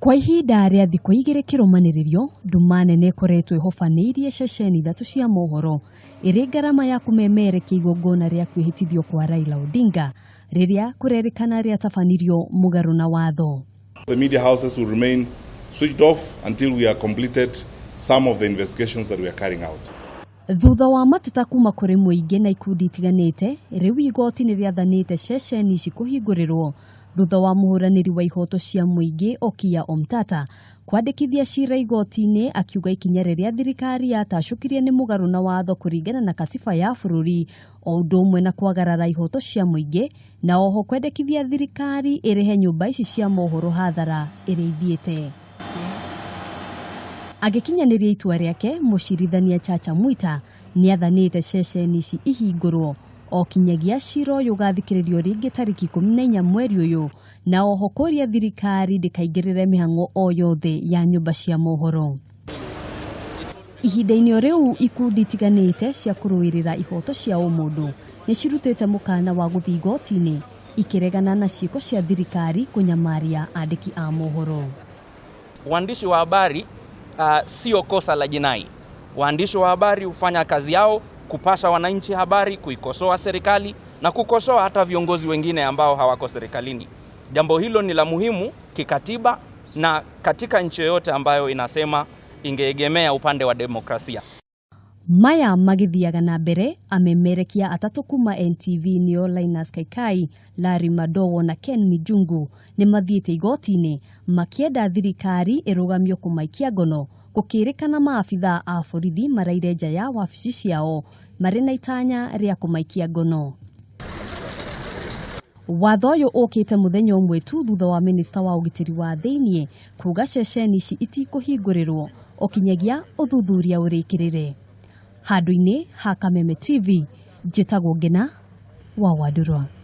Kwa ihinda rĩa thikũ igĩrĩ kĩrũmanĩrĩrio, nduma nene ĩkoretwo ĩhofanĩirie ceceni ithatũ cia mohoro ĩrĩ ngarama ya kũmemerekia igongona rĩa kwĩhĩtithio kwa Raila Odinga rĩrĩa kũrerĩkana rĩatabanirio mũgarũ na watho. The media houses will remain switched off until we are completed some of the investigations that we are carrying out. Thutha wa mateta kuma kũrĩ mũingĩ na ikundi itiganĩte, rĩu igoti nĩ rĩathanĩte ceceni ici kũhingũrĩrwo thutha wa mũhũranĩri wa ihoto cia mũingĩ Okiya Omtata kwandĩkithia cira igoti-inĩ akiuga ikinya rĩrĩa thirikari yatacũkirie nĩ mũgarũ na watho kũringana na katiba ya bũrũri, o ũndũ ũmwe na kwagarara ihoto cia mũingĩ, na oho kwendekithia thirikari ĩrĩhe nyũmba ici cia mohoro hathara ĩrĩa ithiĩte. Agĩkinyanĩria itua rĩake, mũcirithania Chacha Mwita nĩathanĩte ceceni ici ihingũrwo o kinyagia cira ũyũ ũgathikĩrĩrio rĩngĩ tarĩki 14 mweri ũyũ, na oho kũria thirikari ndĩkaingĩrĩre mĩhang'o o yothe ya nyũmba cia mohoro. Ihinda-inĩ rĩu ikundi itiganĩte cia kũrũĩrĩra ihoto cia ũmũndũ nĩ cirutĩte mũkana wa gũthiĩ igoti-inĩ ikĩregana na ciĩko cia thirikari kũnyamaria andĩki a mohoro. Waandishi wa habari sio kosa la jinai. Waandishi wa habari hufanya kazi yao kupasha wananchi habari, kuikosoa serikali na kukosoa hata viongozi wengine ambao hawako serikalini. Jambo hilo ni la muhimu kikatiba na katika nchi yoyote ambayo inasema ingeegemea upande wa demokrasia. Maya magithiaga na mbere, amemerekia atatũ kuma NTV nĩo Linus Kaikai, Larry Madowo na Ken Mijungu nĩ mathiĩte igoti-inĩ makĩenda thirikari ĩrũgamio kũmaikia ngono, gũkĩrĩkana maabitha a borithi maraire nja ya wabici ciao marĩ na itanya rĩa kũmaikia ngono. Watho ũyũ ũkĩte mũthenya ũmwe tu thutha wa minista wa ũgitĩri wa thĩinĩ kuuga ceceni ici itikũhingũrĩrwo o kinyagia ũthuthuria ũrĩkĩrĩre. Handũ-inĩ ha Kameme TV, njĩtagwo Ngina wa Wadurwa.